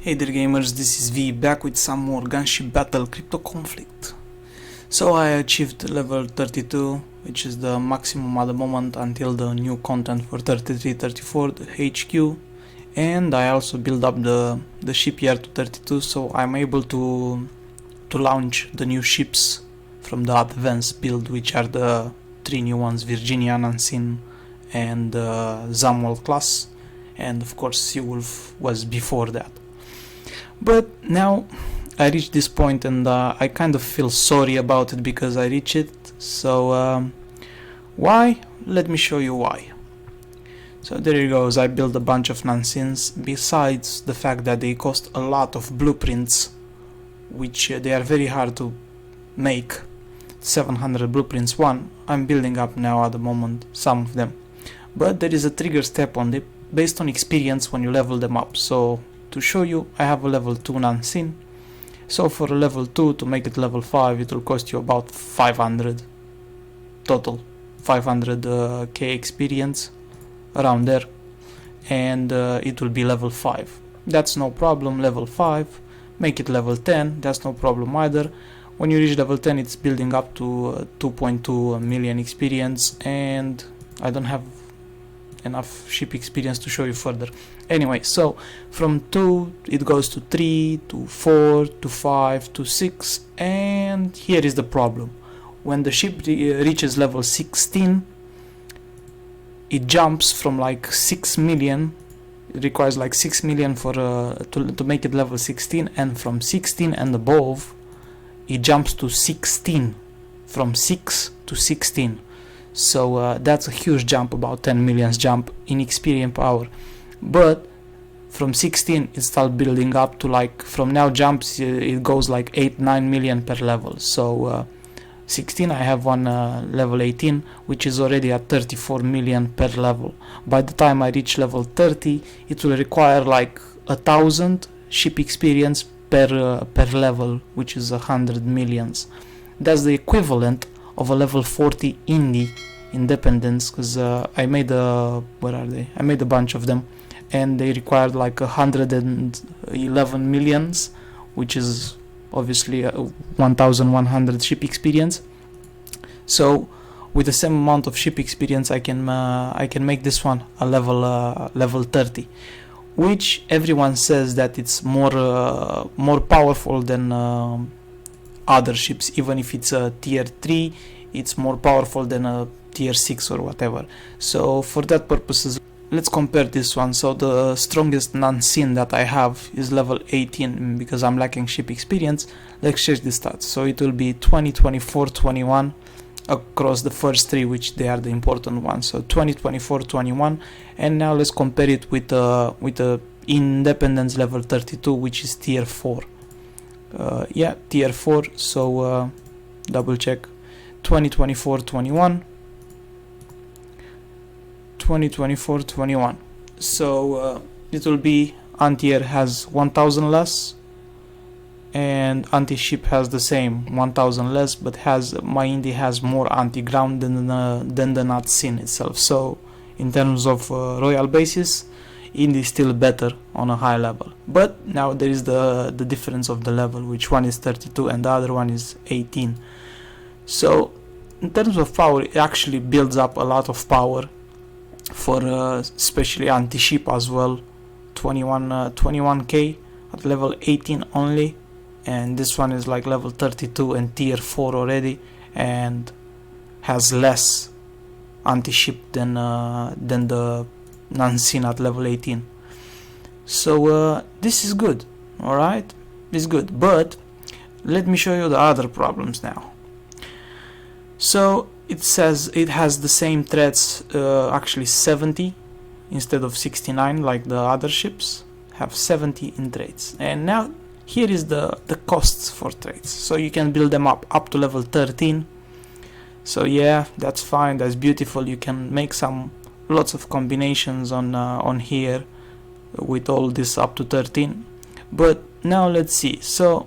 Hey there gamers, this is V back with some more Gunship Battle Crypto Conflict. So I achieved level 32, which is the maximum at the moment until the new content for 33-34, the HQ, and I also build up the shipyard to 32, so I'm able to launch the new ships from the advanced build, which are the three new ones: Virginia, Nansen, and Zamwell class, and of course Seawolf was before that. But now I reached this point and I kind of feel sorry about it because I reached it. So why? Let me show you why. So there it goes. I built a bunch of Nansens, besides the fact that they cost a lot of blueprints, which they are very hard to make. 700 blueprints. One I'm building up now at the moment, some of them, but there is a trigger step on it based on experience when you level them up. So to show you, I have a level 2 Nansen. So for a level 2 to make it level 5, it will cost you about 500 total, 500k experience, around there, and it will be level 5. That's no problem. Level 5, make it level 10, that's no problem either. When you reach level 10, it's building up to 2.2 million experience, and I don't have enough ship experience to show you further. Anyway, so from 2 it goes to 3 to 4 to 5 to 6, and here is the problem. When the ship reaches level 16, it jumps from like 6 million. It requires like 6 million for to make it level 16, and from 16 and above it jumps to 16, from 6 to 16. So that's a huge jump, about 10 millions jump in experience power. But from 16 it starts building up to, like, from now jumps it goes like 8-9 million per level. So 16 I have one level 18, which is already at 34 million per level. By the time I reach level 30, it will require like 1,000 ship experience per level, which is 100 millions. That's the equivalent of a level 40 indie independence, because I made where are they? I made a bunch of them, and they required like 111 millions, which is obviously 1,100 ship experience. So with the same amount of ship experience, I can make this one a level 30, which everyone says that it's more powerful than other ships. Even if it's a tier 3, it's more powerful than a tier 6 or whatever. So for that purposes, let's compare this one. So the strongest Nansen that I have is level 18, because I'm lacking ship experience. Let's check the stats. So it will be 20, 24, 21 across the first three, which they are the important ones. So 20, 24, 21, and now let's compare it with the independence level 32, which is tier 4. Yeah, tier 4. So double check. 20, 24, 21. 20, 24, 21. So it will be anti-air has 1000 less, and anti-ship has the same, 1000 less, but my indie has more anti-ground than the Nansen itself. So in terms of royal basis, indie is still better on a high level. But now there is the difference of the level, which one is 32 and the other one is 18. So in terms of power, it actually builds up a lot of power for especially anti-ship as well. 21k at level 18 only, and this one is like level 32 and tier 4 already, and has less anti-ship than the Nansen at level 18. So this is good. Alright, this is good, but let me show you the other problems now. So it says it has the same threats, actually 70 instead of 69 like the other ships, have 70 in trades. And now here is the costs for trades. So you can build them up to level 13. So yeah, that's fine, that's beautiful. You can make lots of combinations on here with all this up to 13. But now let's see. So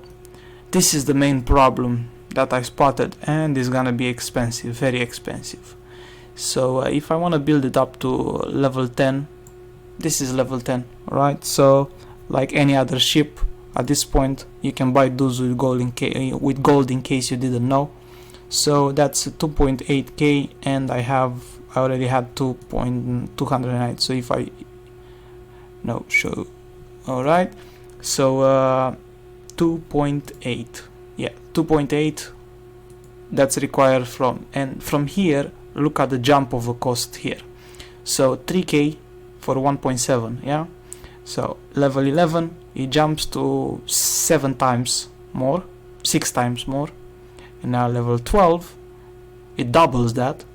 this is the main problem that I spotted, and it's gonna be expensive, very expensive. So if I want to build it up to level 10, this is level 10, right? So like any other ship. At this point you can buy those with gold in case you didn't know. So that's 2.8k, and I already had 2.209. So if I show, all right, so 2.8, yeah, 2.8, that's required from here. Look at the jump of the cost here. So 3k for 1.7, yeah. So level 11, it jumps to 6 times more, and now level 12, it doubles that,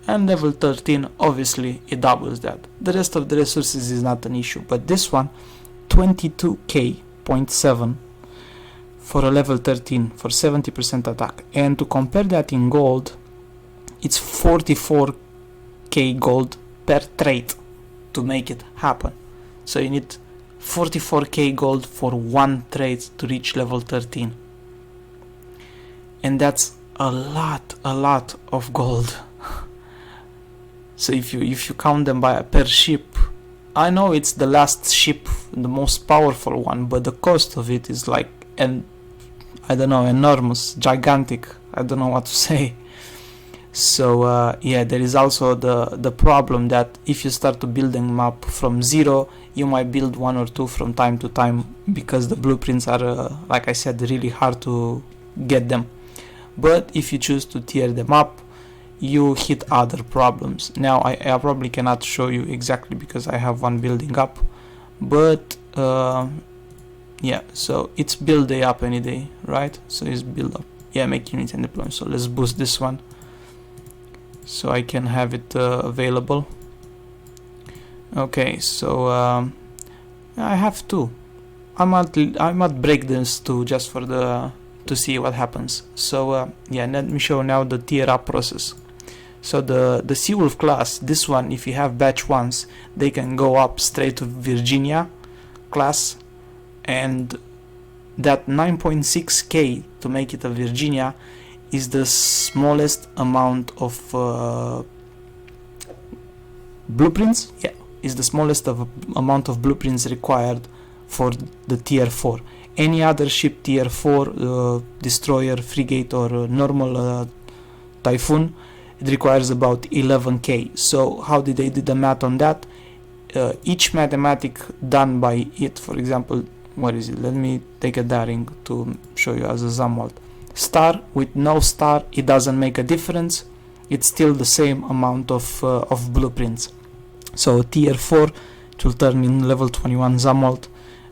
and level 13, obviously it doubles that. The rest of the resources is not an issue, but this one, 22k.7 for a level 13 for 70% attack, and to compare that in gold, it's 44k gold per trade to make it happen. So you need 44k gold for one trade to reach level 13, and that's a lot of gold. So if you count them per ship, I know it's the last ship, the most powerful one, but the cost of it is like, and I don't know, enormous, gigantic, I don't know what to say. So yeah, there is also the problem that if you start to build a map from zero, you might build one or two from time to time, because the blueprints are like I said, really hard to get them. But if you choose to tier them up, you hit other problems. Now I probably cannot show you exactly because I have one building up, but yeah, so it's build day up any day, right? So it's build up, yeah, make units and deploy. So let's boost this one so I can have it available. Okay, so I have two. I might break this too, just for to see what happens. So yeah, let me show now the tier up process. So the Seawolf class, this one, if you have batch ones, they can go up straight to Virginia class, and that 9.6k to make it a Virginia is the smallest amount of blueprints. Yeah, is the smallest amount of blueprints required for the tier 4. Any other ship tier 4, destroyer, frigate, or normal typhoon, it requires about 11k. So how did they do the math on that? Each mathematic done by it, for example, what is it? Let me take a daring to show you as a Zamwalt. Star with no star, it doesn't make a difference. It's still the same amount of blueprints. So tier 4, it will turn in level 21 Zamwalt.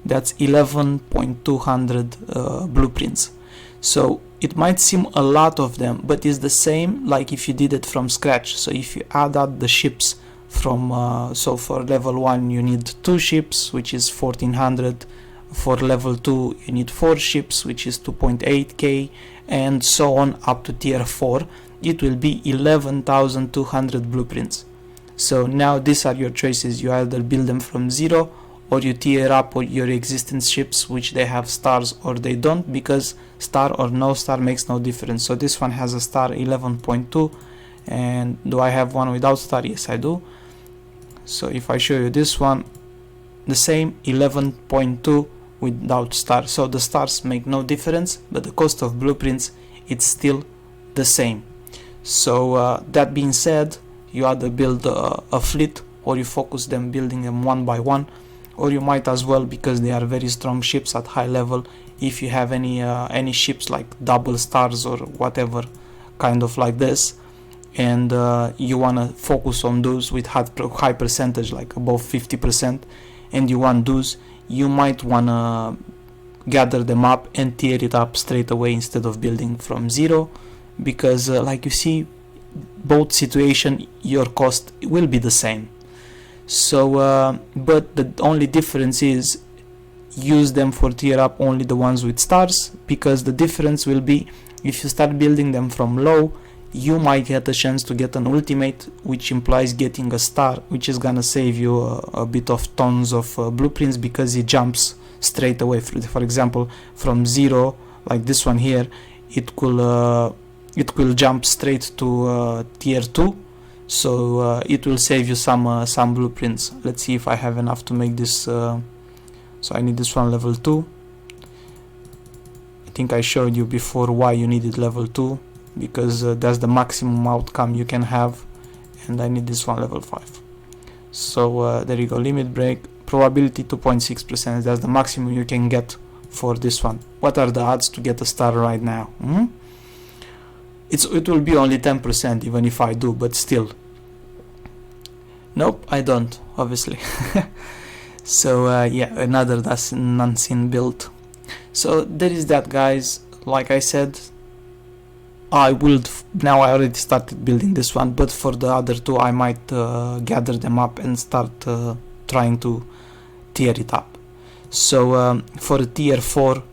That's 11.200 blueprints. So it might seem a lot of them, but it's the same like if you did it from scratch. So if you add up the ships from so for level 1 you need 2 ships, which is 1400. For level 2 you need 4 ships, which is 2.8k, and so on up to tier 4. It will be 11,200 blueprints. So now these are your choices. You either build them from zero, or you tier up your existing ships, which they have stars or they don't, because star or no star makes no difference. So this one has a star 11.2, and do I have one without star? Yes, I do. So if I show you this one, the same 11.2 without star. So the stars make no difference, but the cost of blueprints, it's still the same. So that being said, you either build a fleet, or you focus them building them one by one, or you might as well, because they are very strong ships at high level, if you have any ships like double stars or whatever kind of like this, and you want to focus on those with high percentage, like above 50%, and you want those, you might want to gather them up and tier it up straight away instead of building from zero, because like you see, both situation, your cost will be the same. So but the only difference is use them for tier up only the ones with stars, because the difference will be if you start building them from low, you might get a chance to get an ultimate, which implies getting a star, which is gonna save you a bit of tons of blueprints, because it jumps straight away. For example, from zero, like this one here, it will jump straight to tier 2, so it will save you some blueprints. Let's see if I have enough to make this So I need this one level 2. I think I showed you before why you needed level 2, because that's the maximum outcome you can have, and I need this one level 5. So there you go, limit break, probability 2.6%, that's the maximum you can get for this one. What are the odds to get a star right now? It will be only 10% even if I do, but still. Nope, I don't, obviously. So yeah, another Nansen build. So there is that, guys. Like I said, I already started building this one, but for the other two I might gather them up and start trying to tier it up. So for a tier 4,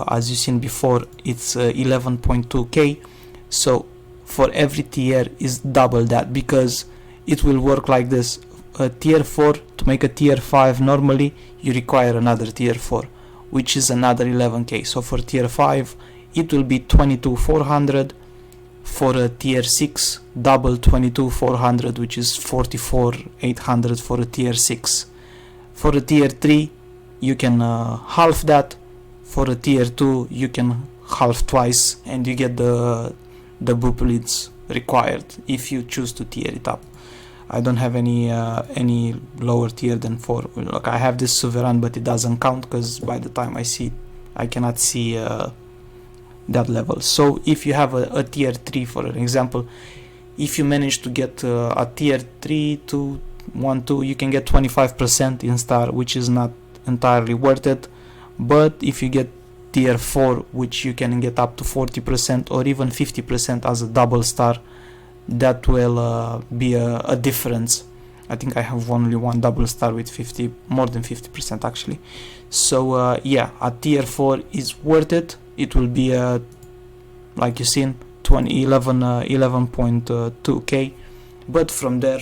as you seen before, it's 11.2k. So for every tier is double that, because it will work like this. A tier 4, to make a tier 5 normally you require another tier 4, which is another 11k. So for tier 5 it will be 22,400. For a tier 6, double 22,400, which is 44,800 for a tier 6. For a tier 3 you can half that. For a tier 2 you can half twice, and you get the blueprints required if you choose to tier it up. I don't have any lower tier than 4. Look, I have this Sovereign, but it doesn't count because by the time I see it, I cannot see that level. So if you have a tier 3, for an example, if you manage to get a tier 3 to 1, 2, you can get 25% in star, which is not entirely worth it. But if you get tier 4, which you can get up to 40% or even 50% as a double star, that will be a difference. I think I have only one double star with more than 50% actually. So yeah, a tier 4 is worth it. It will be like you seen, 11.2k, but from there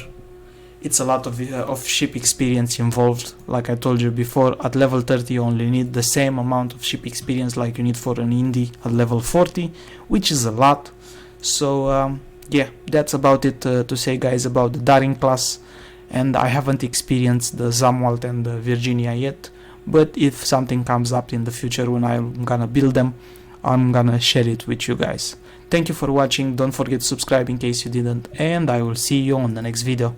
it's a lot of ship experience involved. Like I told you before, at level 30 you only need the same amount of ship experience like you need for an indie at level 40, which is a lot. So yeah, that's about it to say, guys, about the Daring class. And I haven't experienced the Zamwalt and the Virginia yet, but if something comes up in the future when I'm gonna build them, I'm gonna share it with you guys. Thank you for watching. Don't forget to subscribe in case you didn't, and I will see you on the next video.